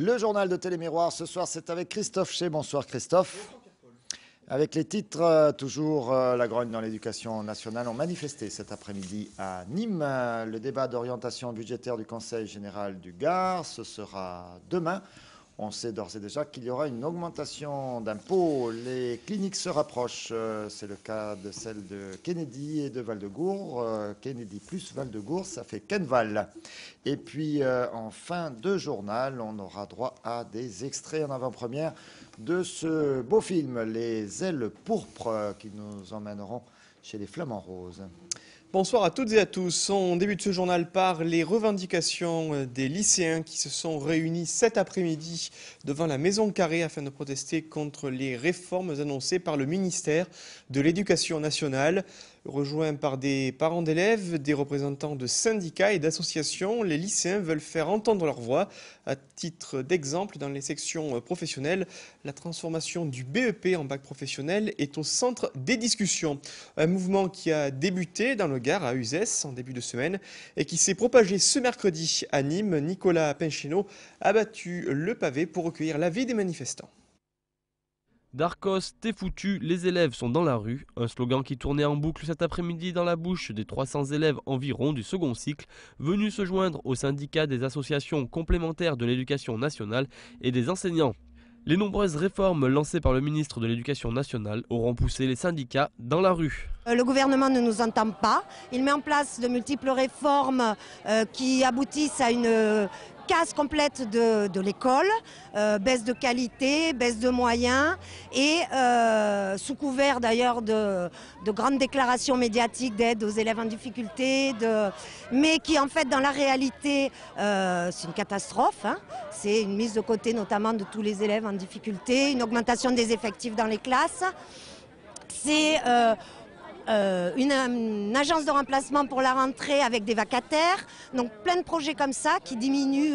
Le journal de Télémiroir, ce soir, c'est avec Christophe Chez. Bonsoir Christophe. Avec les titres, toujours la grogne dans l'éducation nationale ont manifesté cet après-midi à Nîmes. Le débat d'orientation budgétaire du Conseil général du Gard, ce sera demain. On sait d'ores et déjà qu'il y aura une augmentation d'impôts. Les cliniques se rapprochent. C'est le cas de celle de Kennedy et de Val-de-Gour. Kennedy plus Val-de-Gour, ça fait Kenval. Et puis, en fin de journal, on aura droit à des extraits en avant-première de ce beau film, Les ailes pourpres, qui nous emmèneront chez les Flamands Roses. Bonsoir à toutes et à tous. On débute ce journal par les revendications des lycéens qui se sont réunis cet après-midi devant la Maison Carrée afin de protester contre les réformes annoncées par le ministère de l'Éducation nationale. Rejoints par des parents d'élèves, des représentants de syndicats et d'associations, les lycéens veulent faire entendre leur voix. À titre d'exemple, dans les sections professionnelles, la transformation du BEP en bac professionnel est au centre des discussions. Un mouvement qui a débuté dans le Gard à Uzès en début de semaine et qui s'est propagé ce mercredi à Nîmes. Nicolas Pinchino a battu le pavé pour recueillir l'avis des manifestants. Darcos, t'es foutu, les élèves sont dans la rue. Un slogan qui tournait en boucle cet après-midi dans la bouche des 300 élèves environ du second cycle, venus se joindre au syndicat des associations complémentaires de l'éducation nationale et des enseignants. Les nombreuses réformes lancées par le ministre de l'Éducation nationale auront poussé les syndicats dans la rue. Le gouvernement ne nous entend pas. Il met en place de multiples réformes qui aboutissent à une casse complète de l'école, baisse de qualité, baisse de moyens et sous couvert d'ailleurs de grandes déclarations médiatiques d'aide aux élèves en difficulté, mais qui en fait dans la réalité c'est une catastrophe. C'est une mise de côté notamment de tous les élèves en difficulté, une augmentation des effectifs dans les classes. C'est une agence de remplacement pour la rentrée avec des vacataires. Donc plein de projets comme ça qui diminuent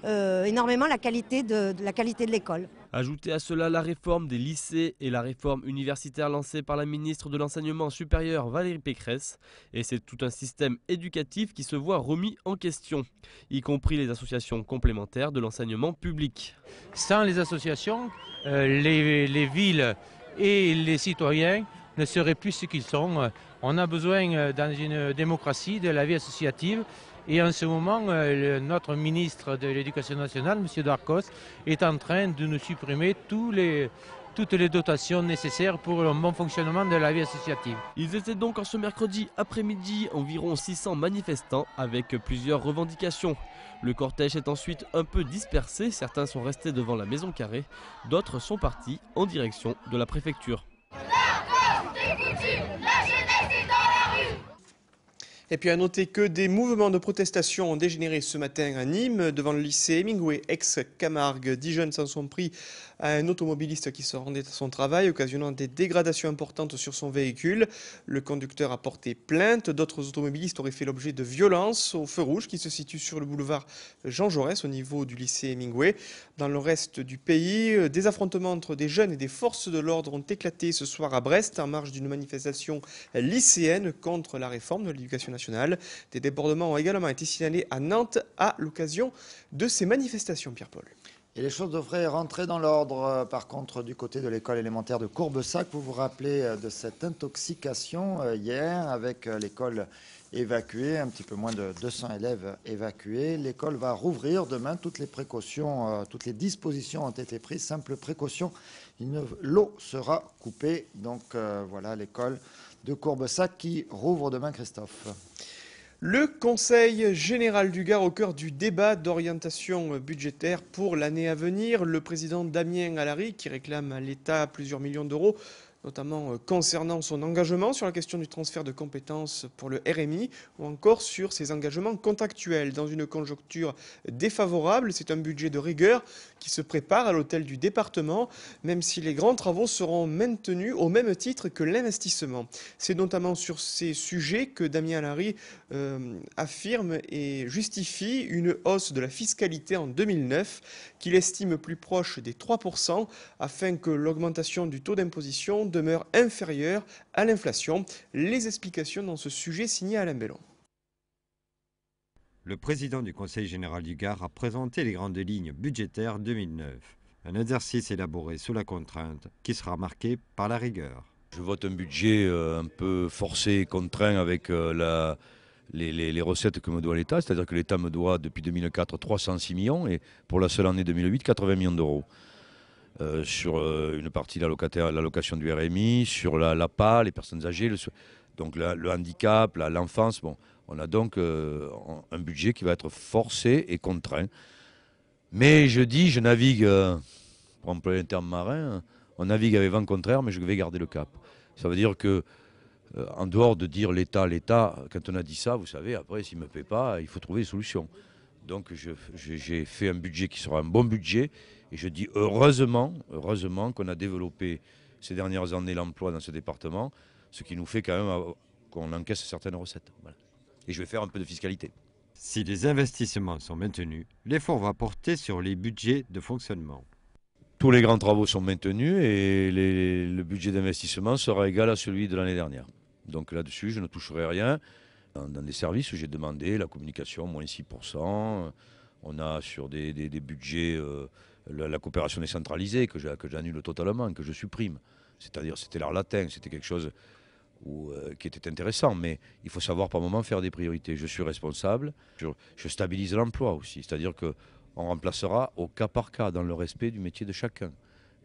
énormément la qualité de l'école. Ajoutez à cela la réforme des lycées et la réforme universitaire lancée par la ministre de l'Enseignement supérieur Valérie Pécresse. Et c'est tout un système éducatif qui se voit remis en question, y compris les associations complémentaires de l'enseignement public. Sans les associations, les villes et les citoyens ne seraient plus ce qu'ils sont. On a besoin dans une démocratie de la vie associative et en ce moment notre ministre de l'Éducation nationale, M. Darcos, est en train de nous supprimer toutes les dotations nécessaires pour le bon fonctionnement de la vie associative. Ils étaient donc en ce mercredi après-midi environ 600 manifestants avec plusieurs revendications. Le cortège est ensuite un peu dispersé, certains sont restés devant la Maison Carrée, d'autres sont partis en direction de la préfecture. Et puis à noter que des mouvements de protestation ont dégénéré ce matin à Nîmes devant le lycée Hemingway ex-Camargue. 10 jeunes s'en sont pris à un automobiliste qui se rendait à son travail, occasionnant des dégradations importantes sur son véhicule. Le conducteur a porté plainte. D'autres automobilistes auraient fait l'objet de violences au feu rouge qui se situe sur le boulevard Jean Jaurès au niveau du lycée Hemingway. Dans le reste du pays, des affrontements entre des jeunes et des forces de l'ordre ont éclaté ce soir à Brest en marge d'une manifestation lycéenne contre la réforme de l'éducation nationale. Des débordements ont également été signalés à Nantes à l'occasion de ces manifestations, Pierre-Paul. Et les choses devraient rentrer dans l'ordre. Par contre, du côté de l'école élémentaire de Courbessac, vous vous rappelez de cette intoxication hier avec l'école évacuée, un petit peu moins de 200 élèves évacués. L'école va rouvrir demain. Toutes les précautions, toutes les dispositions ont été prises. Simple précaution, l'eau sera coupée. Donc voilà l'école de Courbessac qui rouvre demain, Christophe. Le Conseil général du Gard au cœur du débat d'orientation budgétaire pour l'année à venir. Le président Damien Alary qui réclame à l'État plusieurs millions d'euros, notamment concernant son engagement sur la question du transfert de compétences pour le RMI ou encore sur ses engagements contractuels. Dans une conjoncture défavorable, c'est un budget de rigueur qui se prépare à l'hôtel du département, même si les grands travaux seront maintenus au même titre que l'investissement. C'est notamment sur ces sujets que Damien Alary affirme et justifie une hausse de la fiscalité en 2009 qu'il estime plus proche des 3% afin que l'augmentation du taux d'imposition demeure inférieure à l'inflation. Les explications dans ce sujet signé Alain Bellon. Le président du Conseil général du Gard a présenté les grandes lignes budgétaires 2009. Un exercice élaboré sous la contrainte qui sera marqué par la rigueur. Je vote un budget un peu forcé et contraint avec les recettes que me doit l'État. C'est-à-dire que l'État me doit depuis 2004 306 millions et pour la seule année 2008 80 millions d'euros. Sur une partie de l'allocation du RMI, sur l'APA, les personnes âgées, donc le handicap, l'enfance. Bon, on a donc un budget qui va être forcé et contraint. Mais je navigue, pour employer un terme marin, on navigue avec vent contraire, mais je vais garder le cap. Ça veut dire que, en dehors de dire l'État, quand on a dit ça, vous savez, après, s'il ne me paie pas, il faut trouver des solutions. Donc j'ai fait un budget qui sera un bon budget. Et je dis heureusement qu'on a développé ces dernières années l'emploi dans ce département, ce qui nous fait quand même qu'on encaisse certaines recettes. Voilà. Et je vais faire un peu de fiscalité. Si les investissements sont maintenus, l'effort va porter sur les budgets de fonctionnement. Tous les grands travaux sont maintenus et le budget d'investissement sera égal à celui de l'année dernière. Donc là-dessus, je ne toucherai rien. Dans des services où j'ai demandé la communication, moins 6%. On a sur des budgets la coopération décentralisée que j'annule totalement, que je supprime. C'est-à-dire c'était l'art latin, c'était quelque chose qui était intéressant, mais il faut savoir par moment faire des priorités. Je suis responsable, je stabilise l'emploi aussi, c'est-à-dire qu'on remplacera au cas par cas dans le respect du métier de chacun.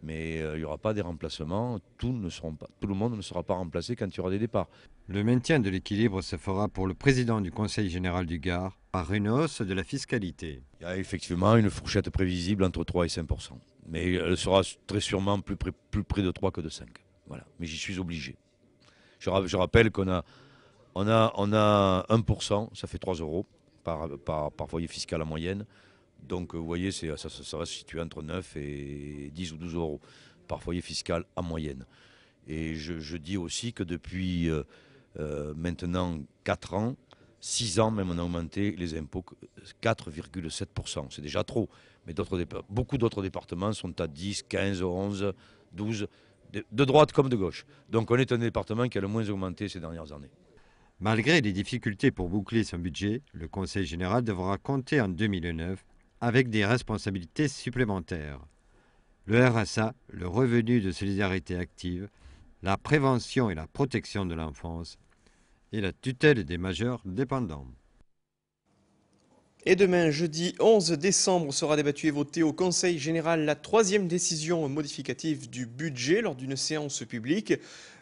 Mais il n'y aura pas des remplacements, tout le monde ne sera pas remplacé quand il y aura des départs. Le maintien de l'équilibre se fera pour le président du Conseil général du Gard par une hausse de la fiscalité. Il y a effectivement une fourchette prévisible entre 3 et 5%. Mais elle sera très sûrement plus près de 3 que de 5. Voilà. Mais j'y suis obligé. Je rappelle qu'on a 1%, ça fait 3 euros par foyer fiscal en moyenne. Donc vous voyez, ça va se situer entre 9 et 10 ou 12 euros par foyer fiscal en moyenne. Et je dis aussi que depuis maintenant 4 ans, 6 ans même, on a augmenté les impôts 4,7%. C'est déjà trop. Mais beaucoup d'autres départements sont à 10, 15, 11, 12, de droite comme de gauche. Donc on est un département qui a le moins augmenté ces dernières années. Malgré les difficultés pour boucler son budget, le Conseil général devra compter en 2009 avec des responsabilités supplémentaires. Le RSA, le revenu de solidarité active, la prévention et la protection de l'enfance et la tutelle des majeurs dépendants. Et demain, jeudi 11 décembre, sera débattue et votée au Conseil général la 3e décision modificative du budget lors d'une séance publique.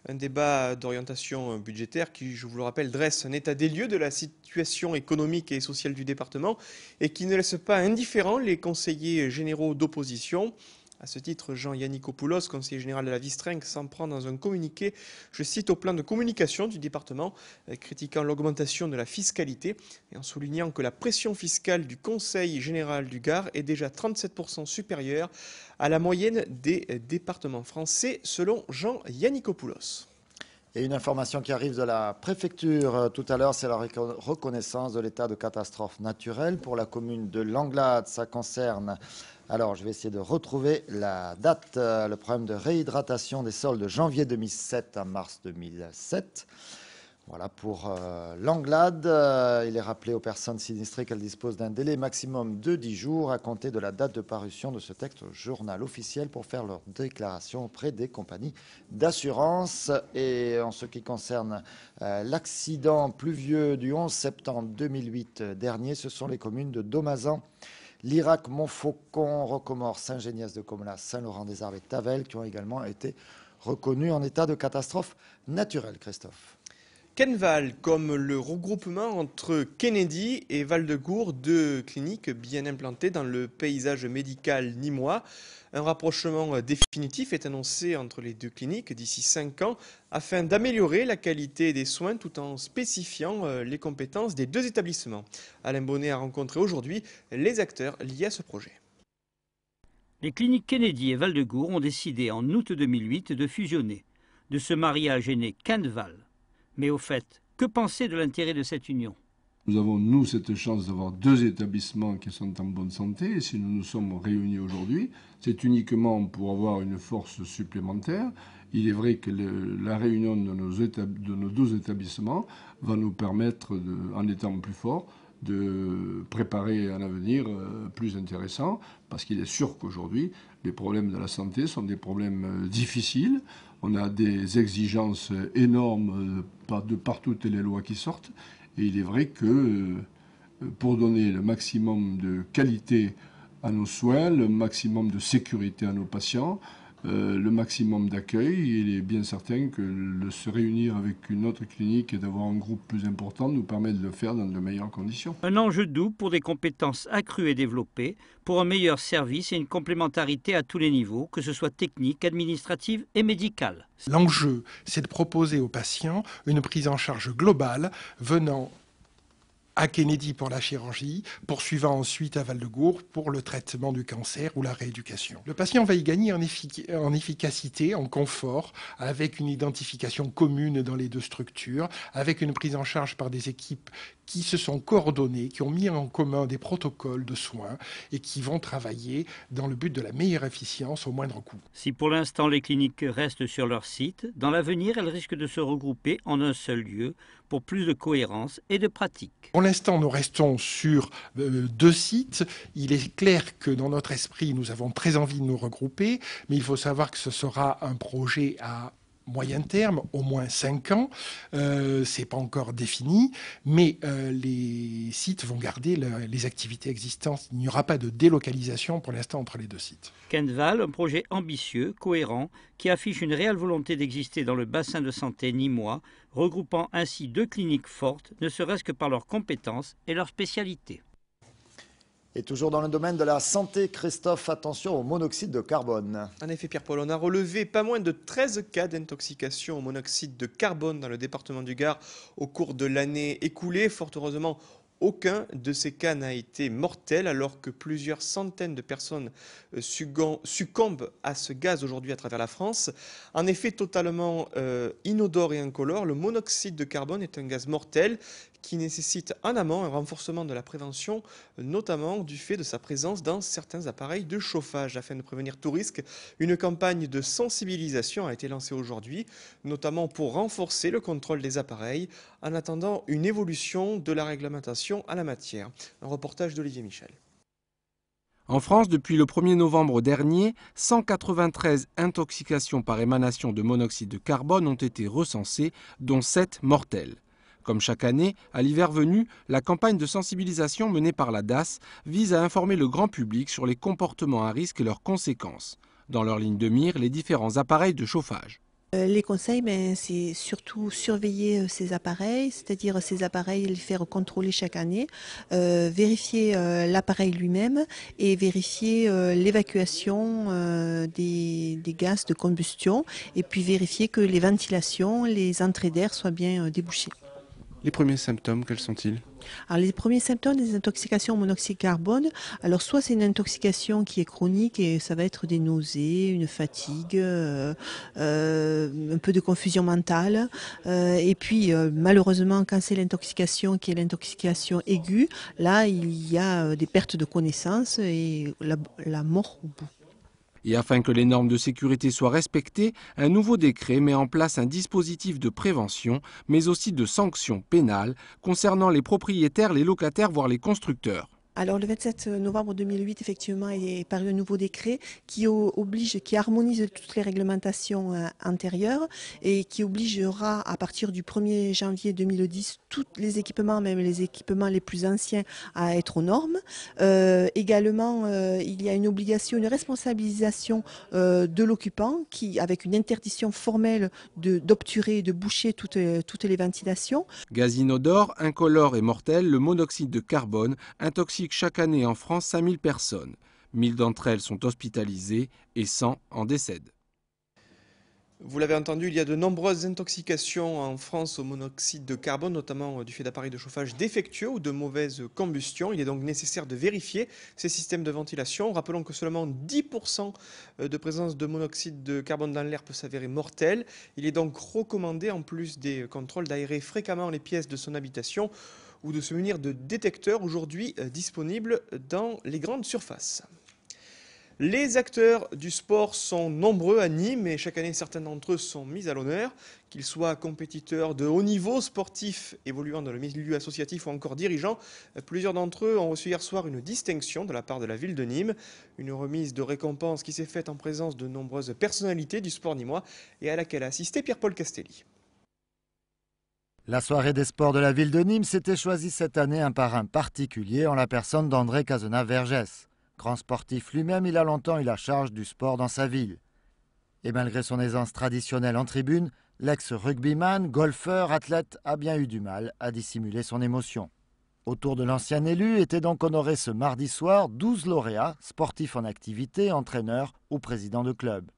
Un débat d'orientation budgétaire qui, je vous le rappelle, dresse un état des lieux de la situation économique et sociale du département et qui ne laisse pas indifférents les conseillers généraux d'opposition. À ce titre, Jean Yannikopoulos, conseiller général de la Vistrinck, s'en prend dans un communiqué, je cite, au plan de communication du département, critiquant l'augmentation de la fiscalité et en soulignant que la pression fiscale du Conseil général du Gard est déjà 37% supérieure à la moyenne des départements français, selon Jean Yannikopoulos. Et une information qui arrive de la préfecture tout à l'heure, c'est la reconnaissance de l'état de catastrophe naturelle pour la commune de Langlade. Ça concerne, alors je vais essayer de retrouver la date, le problème de réhydratation des sols de janvier 2007 à mars 2007. Voilà pour Langlade. Il est rappelé aux personnes sinistrées qu'elles disposent d'un délai maximum de 10 jours à compter de la date de parution de ce texte au journal officiel pour faire leur déclaration auprès des compagnies d'assurance. Et en ce qui concerne l'accident pluvieux du 11 septembre 2008 dernier, ce sont les communes de Domazan, Lirac, Montfaucon, Rocomore, Saint-Géniès-de-Comelas, Saint-Laurent-des-Arbres et Tavel qui ont également été reconnus en état de catastrophe naturelle. Christophe. Kenval, comme le regroupement entre Kennedy et Val-de-Gour, deux cliniques bien implantées dans le paysage médical nîmois. Un rapprochement définitif est annoncé entre les deux cliniques d'ici 5 ans afin d'améliorer la qualité des soins tout en spécifiant les compétences des deux établissements. Alain Bonnet a rencontré aujourd'hui les acteurs liés à ce projet. Les cliniques Kennedy et Val-de-Gour ont décidé en août 2008 de fusionner. De ce mariage est né Kenval. Mais au fait, que penser de l'intérêt de cette union? Nous avons, nous, cette chance d'avoir deux établissements qui sont en bonne santé. Et si nous nous sommes réunis aujourd'hui, c'est uniquement pour avoir une force supplémentaire. Il est vrai que la réunion de nos deux établissements va nous permettre, en étant plus forts, de préparer un avenir plus intéressant, parce qu'il est sûr qu'aujourd'hui, les problèmes de la santé sont des problèmes difficiles. On a des exigences énormes par toutes les lois qui sortent. Et il est vrai que pour donner le maximum de qualité à nos soins, le maximum de sécurité à nos patients, le maximum d'accueil, il est bien certain que se réunir avec une autre clinique et d'avoir un groupe plus important nous permet de le faire dans de meilleures conditions. Un enjeu doux pour des compétences accrues et développées, pour un meilleur service et une complémentarité à tous les niveaux, que ce soit technique, administrative et médicale. L'enjeu, c'est de proposer aux patients une prise en charge globale venant à Kennedy pour la chirurgie, poursuivant ensuite à Val-de-Gour pour le traitement du cancer ou la rééducation. Le patient va y gagner en efficacité, en confort, avec une identification commune dans les deux structures, avec une prise en charge par des équipes qui se sont coordonnées, qui ont mis en commun des protocoles de soins et qui vont travailler dans le but de la meilleure efficience au moindre coût. Si pour l'instant les cliniques restent sur leur site, dans l'avenir elles risquent de se regrouper en un seul lieu pour plus de cohérence et de pratique. Pour l'instant, nous restons sur 2 sites. Il est clair que dans notre esprit, nous avons très envie de nous regrouper, mais il faut savoir que ce sera un projet à moyen terme, au moins 5 ans. C'est pas encore défini, mais les sites vont garder les activités existantes. Il n'y aura pas de délocalisation pour l'instant entre les 2 sites. Kentval, un projet ambitieux, cohérent, qui affiche une réelle volonté d'exister dans le bassin de santé nîmois, regroupant ainsi 2 cliniques fortes, ne serait-ce que par leurs compétences et leurs spécialités. Et toujours dans le domaine de la santé, Christophe, attention au monoxyde de carbone. En effet, Pierre-Paul, on a relevé pas moins de 13 cas d'intoxication au monoxyde de carbone dans le département du Gard au cours de l'année écoulée. Fort heureusement, aucun de ces cas n'a été mortel, alors que plusieurs centaines de personnes succombent à ce gaz aujourd'hui à travers la France. En effet, totalement inodore et incolore, le monoxyde de carbone est un gaz mortel qui nécessite en amont un renforcement de la prévention, notamment du fait de sa présence dans certains appareils de chauffage. Afin de prévenir tout risque, une campagne de sensibilisation a été lancée aujourd'hui, notamment pour renforcer le contrôle des appareils, en attendant une évolution de la réglementation à la matière. Un reportage d'Olivier Michel. En France, depuis le 1er novembre dernier, 193 intoxications par émanation de monoxyde de carbone ont été recensées, dont 7 mortelles. Comme chaque année, à l'hiver venu, la campagne de sensibilisation menée par la DAS vise à informer le grand public sur les comportements à risque et leurs conséquences. Dans leur ligne de mire, les différents appareils de chauffage. Les conseils, c'est surtout surveiller ces appareils, c'est-à-dire ces appareils, les faire contrôler chaque année, vérifier l'appareil lui-même et vérifier l'évacuation des gaz de combustion et puis vérifier que les ventilations, les entrées d'air soient bien débouchées. Les premiers symptômes, quels sont-ils ? Alors les premiers symptômes des intoxications au monoxyde de carbone, alors soit c'est une intoxication qui est chronique et ça va être des nausées, une fatigue, un peu de confusion mentale. Et puis malheureusement quand c'est l'intoxication qui est l'intoxication aiguë, là il y a des pertes de connaissance et la mort au bout. Et afin que les normes de sécurité soient respectées, un nouveau décret met en place un dispositif de prévention, mais aussi de sanctions pénales concernant les propriétaires, les locataires, voire les constructeurs. Alors le 27 novembre 2008, effectivement, est paru un nouveau décret qui harmonise toutes les réglementations antérieures et qui obligera à partir du 1er janvier 2010 tous les équipements, même les équipements les plus anciens, à être aux normes. Également, il y a une obligation, une responsabilisation de l'occupant avec une interdiction formelle d'obturer et de boucher toutes les ventilations. Gaz inodore, incolore et mortel, le monoxyde de carbone intoxique chaque année en France 5000 personnes. 1000 d'entre elles sont hospitalisées et 100 en décèdent. Vous l'avez entendu, il y a de nombreuses intoxications en France au monoxyde de carbone, notamment du fait d'appareils de chauffage défectueux ou de mauvaise combustion. Il est donc nécessaire de vérifier ces systèmes de ventilation. Rappelons que seulement 10% de présence de monoxyde de carbone dans l'air peut s'avérer mortel. Il est donc recommandé, en plus des contrôles, d'aérer fréquemment les pièces de son habitation ou de se munir de détecteurs aujourd'hui disponibles dans les grandes surfaces. Les acteurs du sport sont nombreux à Nîmes et chaque année certains d'entre eux sont mis à l'honneur, qu'ils soient compétiteurs de haut niveau, sportifs évoluant dans le milieu associatif ou encore dirigeants. Plusieurs d'entre eux ont reçu hier soir une distinction de la part de la ville de Nîmes, une remise de récompense qui s'est faite en présence de nombreuses personnalités du sport nîmois et à laquelle a assisté Pierre-Paul Castelli. La soirée des sports de la ville de Nîmes s'était choisie cette année un parrain particulier en la personne d'André Casena-Vergès. Grand sportif lui-même, il a longtemps eu la charge du sport dans sa ville. Et malgré son aisance traditionnelle en tribune, l'ex-rugbyman, golfeur, athlète a bien eu du mal à dissimuler son émotion. Autour de l'ancien élu étaient donc honorés ce mardi soir 12 lauréats, sportifs en activité, entraîneurs ou présidents de club.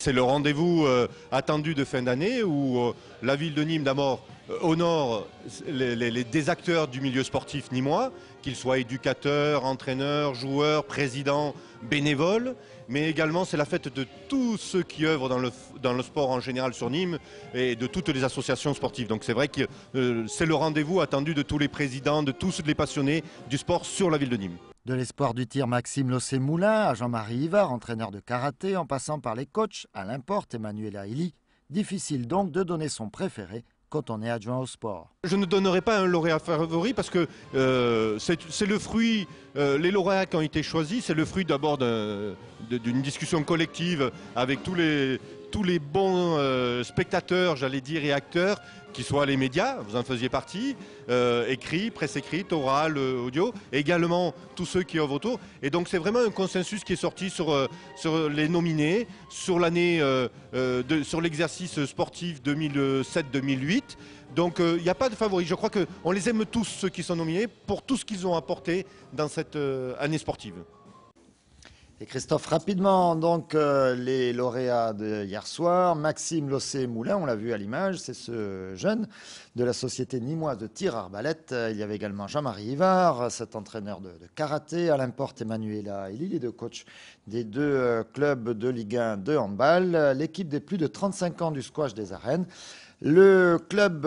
C'est le rendez-vous attendu de fin d'année où la ville de Nîmes d'abord honore des acteurs du milieu sportif nîmois, qu'ils soient éducateurs, entraîneurs, joueurs, présidents, bénévoles, mais également c'est la fête de tous ceux qui œuvrent dans le sport en général sur Nîmes et de toutes les associations sportives. Donc c'est vrai que c'est le rendez-vous attendu de tous les présidents, de tous les passionnés du sport sur la ville de Nîmes. De l'espoir du tir Maxime Lossé-Moulin à Jean-Marie Ivard, entraîneur de karaté, en passant par les coachs Alain Porte et Manuel Aili, difficile donc de donner son préféré quand on est adjoint au sport. Je ne donnerai pas un lauréat favori parce que c'est le fruit, les lauréats qui ont été choisis, c'est le fruit d'abord d'une discussion collective avec tous les bons spectateurs, j'allais dire, et acteurs, qui soient les médias, vous en faisiez partie, écrits, presse écrite, orale, audio, et également tous ceux qui œuvrent autour. Et donc c'est vraiment un consensus qui est sorti sur les nominés, sur l'année, sur l'exercice sportif 2007-2008. Donc il n'y a pas de favoris. Je crois qu'on les aime tous, ceux qui sont nominés, pour tout ce qu'ils ont apporté dans cette année sportive. Et Christophe, rapidement, donc les lauréats de hier soir, Maxime Lossé-Moulin, on l'a vu à l'image, c'est ce jeune de la société nîmoise de tir arbalète. Il y avait également Jean-Marie Ivard, cet entraîneur de karaté, Alain Porte et Manuela Elie, les deux coachs des deux clubs de Ligue 1 de handball, l'équipe des plus de 35 ans du squash des arènes. Le club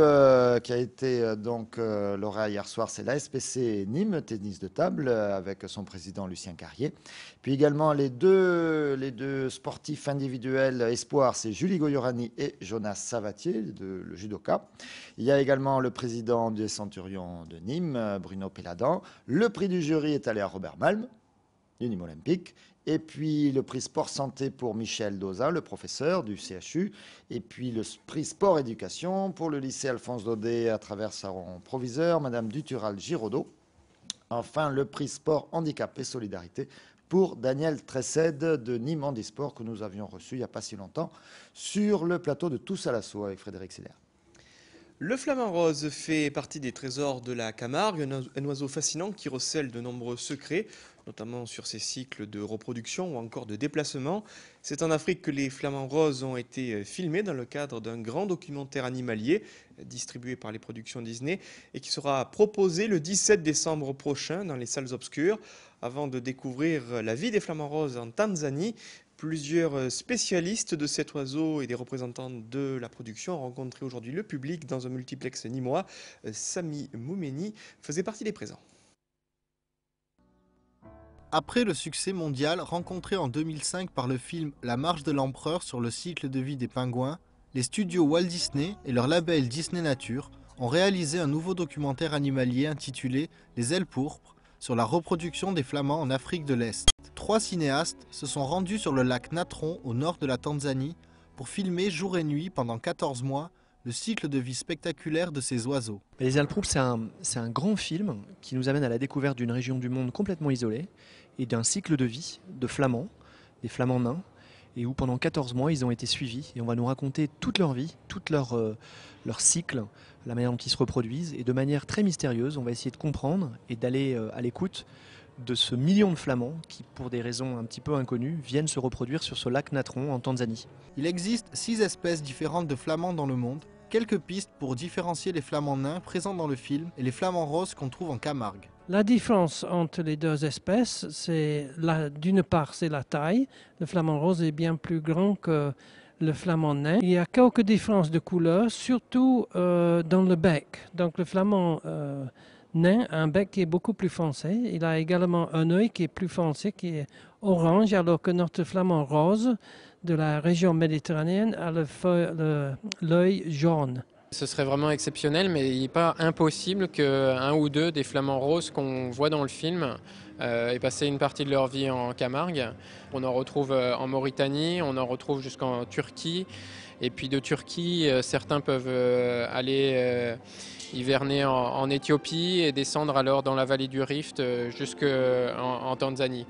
qui a été donc lauréat hier soir, c'est la SPC Nîmes, tennis de table, avec son président Lucien Carrier. Puis également les deux sportifs individuels espoirs, c'est Julie Goyorani et Jonas Savatier, le judoka. Il y a également le président des Centurions de Nîmes, Bruno Péladan. Le prix du jury est allé à Robert Malm, du Nîmes Olympique. Et puis le prix Sport Santé pour Michel Doza, le professeur du CHU. Et puis le prix Sport Éducation pour le lycée Alphonse Daudet à travers son proviseur, Madame Dutural-Giraudot. Enfin, le prix Sport Handicap et Solidarité pour Daniel Tressed de Nîmes Handisport que nous avions reçu il n'y a pas si longtemps sur le plateau de Tous à l'assaut avec Frédéric Siller. Le flamant rose fait partie des trésors de la Camargue, un oiseau fascinant qui recèle de nombreux secrets, notamment sur ses cycles de reproduction ou encore de déplacement. C'est en Afrique que les flamants roses ont été filmés dans le cadre d'un grand documentaire animalier distribué par les productions Disney et qui sera proposé le 17 décembre prochain dans les salles obscures. Avant de découvrir la vie des flamants roses en Tanzanie, plusieurs spécialistes de cet oiseau et des représentants de la production ont rencontré aujourd'hui le public dans un multiplex nîmois. Sami Moumeni faisait partie des présents. Après le succès mondial rencontré en 2005 par le film La Marche de l'Empereur sur le cycle de vie des pingouins, les studios Walt Disney et leur label Disney Nature ont réalisé un nouveau documentaire animalier intitulé Les ailes pourpres sur la reproduction des flamands en Afrique de l'Est. 3 cinéastes se sont rendus sur le lac Natron au nord de la Tanzanie pour filmer jour et nuit pendant 14 mois le cycle de vie spectaculaire de ces oiseaux. Les ailes pourpres, c'est un grand film qui nous amène à la découverte d'une région du monde complètement isolée et d'un cycle de vie de flamands, des flamands nains, et où pendant 14 mois ils ont été suivis et on va nous raconter toute leur vie, tout leur cycle, la manière dont ils se reproduisent, et de manière très mystérieuse on va essayer de comprendre et d'aller à l'écoute de ce million de flamands qui, pour des raisons un petit peu inconnues, viennent se reproduire sur ce lac Natron en Tanzanie. Il existe 6 espèces différentes de flamands dans le monde. Quelques pistes pour différencier les flamands nains présents dans le film et les flamands roses qu'on trouve en Camargue. La différence entre les deux espèces, c'est d'une part c'est la taille. Le flamand rose est bien plus grand que le flamand nain. Il y a quelques différences de couleur, surtout dans le bec. Donc le flamand nain a un bec qui est beaucoup plus foncé. Il a également un œil qui est plus foncé, qui est orange, alors que notre flamand rose de la région méditerranéenne a l'œil jaune. Ce serait vraiment exceptionnel, mais il n'est pas impossible qu'un ou deux des flamands roses qu'on voit dans le film aient passé une partie de leur vie en Camargue. On en retrouve en Mauritanie, on en retrouve jusqu'en Turquie. Et puis de Turquie, certains peuvent aller hiverner en Éthiopie et descendre alors dans la vallée du Rift jusqu'en Tanzanie.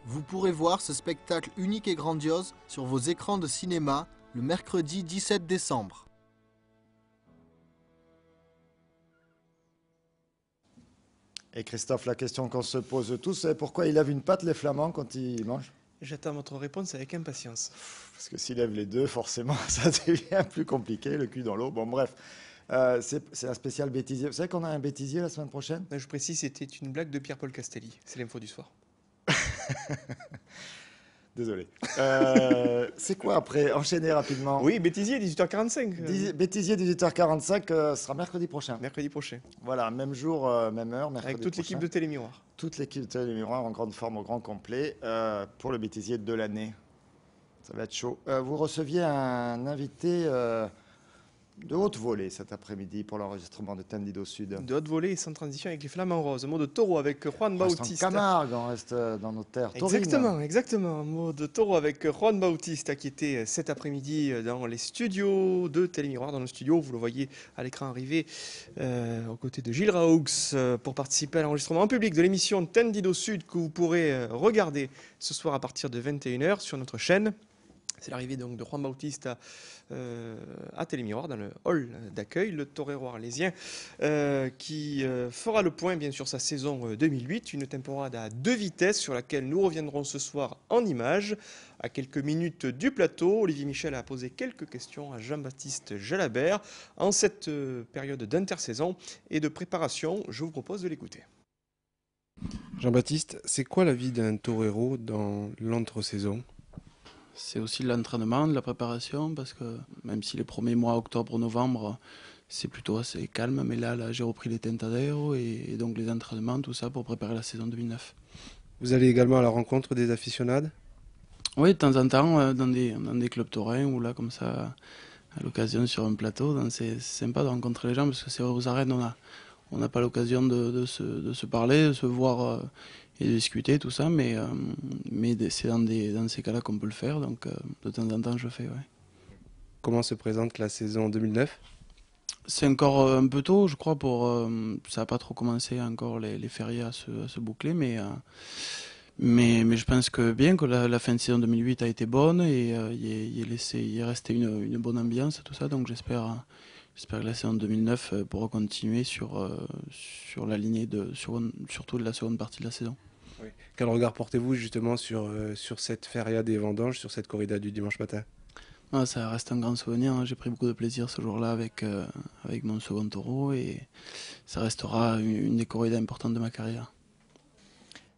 Vous pourrez voir ce spectacle unique et grandiose sur vos écrans de cinéma le mercredi 17 décembre. Et Christophe, la question qu'on se pose tous, c'est pourquoi ils lèvent une patte les Flamands quand ils mangent? J'attends votre réponse avec impatience. Parce que s'ils lèvent les deux, forcément, ça devient plus compliqué, le cul dans l'eau. Bon, bref, c'est un spécial bêtisier. Vous savez qu'on a un bêtisier la semaine prochaine? Je précise, c'était une blague de Pierre-Paul Castelli. C'est l'info du soir. Désolé. C'est quoi après? Enchaîner rapidement. Oui, bêtisier, 18h45. Bêtisier, 18h45, sera mercredi prochain. Mercredi prochain. Voilà, même jour, même heure, mercredi avec toute l'équipe de Télémiroir. Toute l'équipe de Télémiroir en grande forme, au grand complet, pour le bêtisier de l'année. Ça va être chaud. Vous receviez un invité de haute volée cet après-midi pour l'enregistrement de Tendido Sud. De haute volée et sans transition avec les Flamands Roses. Un mot de taureau avec Juan Bautista. En Camargue, on reste dans nos terres taurines. Exactement. Un mot de taureau avec Juan Bautista qui était cet après-midi dans les studios de Télémiroir. Dans le studio, vous le voyez à l'écran arrivé, aux côtés de Gilles Raoux, pour participer à l'enregistrement en public de l'émission Tendido Sud que vous pourrez regarder ce soir à partir de 21h sur notre chaîne. C'est l'arrivée donc de Juan Bautista à Télémiroir, dans le hall d'accueil, le torero arlésien, qui fera le point bien sûr sa saison 2008, une temporade à 2 vitesses sur laquelle nous reviendrons ce soir en images. À quelques minutes du plateau, Olivier Michel a posé quelques questions à Jean-Baptiste Jalabert en cette période d'intersaison et de préparation. Je vous propose de l'écouter. Jean-Baptiste, c'est quoi la vie d'un torero dans l'entre-saison? C'est aussi de l'entraînement, de la préparation, parce que même si les premiers mois, octobre, novembre, c'est plutôt assez calme, mais là j'ai repris les tentaderos et donc les entraînements, tout ça pour préparer la saison 2009. Vous allez également à la rencontre des aficionados? Oui, de temps en temps, dans des clubs taurins, ou là, comme ça, à l'occasion sur un plateau, donc c'est sympa de rencontrer les gens, parce que c'est aux arènes, on n'a pas l'occasion de se parler, de se voir et de discuter, tout ça, mais c'est dans ces cas-là qu'on peut le faire, donc de temps en temps je fais, ouais. Comment se présente la saison 2009? C'est encore un peu tôt, je crois, ça n'a pas trop commencé encore les fériés à se boucler, mais je pense que la fin de saison 2008 a été bonne et il est resté une bonne ambiance, tout ça, donc j'espère que la saison 2009 pourra continuer sur la lignée surtout de la seconde partie de la saison. Oui. Quel regard portez-vous justement sur cette feria des vendanges, sur cette corrida du dimanche matin? Ça reste un grand souvenir, hein. J'ai pris beaucoup de plaisir ce jour-là avec mon second taureau et ça restera une des corridas importantes de ma carrière.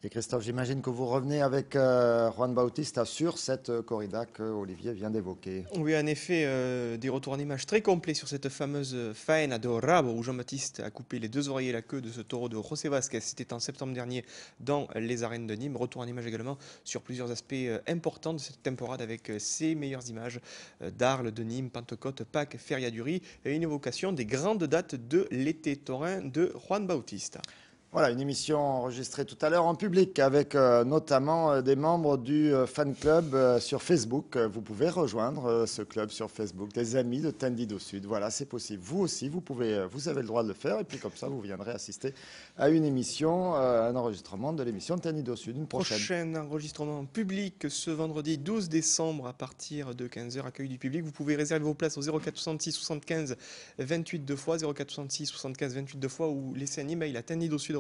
Et Christophe, j'imagine que vous revenez avec Juan Bautista sur cette corrida que Olivier vient d'évoquer. Oui, en effet, des retours en images très complets sur cette fameuse faena de rabo où Jean-Baptiste a coupé les 2 oreillers et la queue de ce taureau de José Vázquez. C'était en septembre dernier dans les arènes de Nîmes. Retour en images également sur plusieurs aspects importants de cette temporade avec ses meilleures images d'Arles, de Nîmes, Pentecôte, Pâques, Feria du Riz et une évocation des grandes dates de l'été taurin de Juan Bautista. Voilà, une émission enregistrée tout à l'heure en public avec notamment des membres du fan club sur Facebook. Vous pouvez rejoindre ce club sur Facebook, des amis de Tendido Sud. Voilà, c'est possible. Vous aussi, vous avez le droit de le faire. Et puis comme ça, vous viendrez assister à une émission, un enregistrement de l'émission Tendido Sud, une prochaine. Prochain enregistrement public ce vendredi 12 décembre à partir de 15h, accueil du public. Vous pouvez réserver vos places au 0466 75 28 2 fois, 0466 75 28 2 fois ou laisser un email à tendidosud@telemirror.com.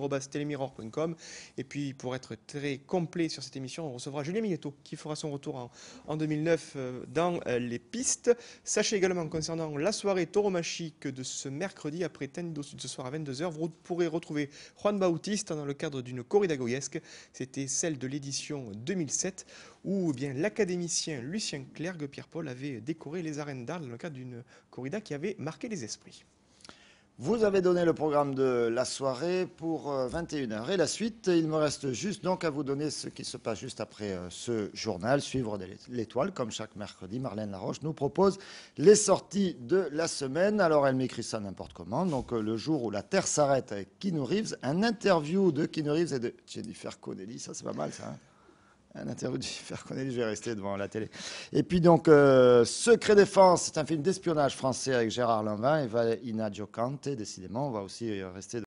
Et puis pour être très complet sur cette émission, on recevra Julien Miletto qui fera son retour en 2009 dans les pistes. Sachez également concernant la soirée tauromachique de ce mercredi après Tendido Sud ce soir à 22h, vous pourrez retrouver Juan Bautista dans le cadre d'une corrida goyesque. C'était celle de l'édition 2007 où bien l'académicien Lucien Clergue, Pierre-Paul, avait décoré les arènes d'Arles dans le cadre d'une corrida qui avait marqué les esprits. Vous avez donné le programme de la soirée pour 21h. Et la suite, il me reste juste donc à vous donner ce qui se passe juste après ce journal, suivre de l'étoile, comme chaque mercredi. Marlène Laroche nous propose les sorties de la semaine. Alors elle m'écrit ça n'importe comment. Donc le jour où la Terre s'arrête avec Keanu Reeves, un interview de Keanu Reeves et de Jennifer Connelly, ça c'est pas mal ça, hein. Un interview de Jennifer Connelly, je vais rester devant la télé. Et puis donc, Secret Défense, c'est un film d'espionnage français avec Gérard Lanvin et Vanina Giocante. Décidément, on va aussi rester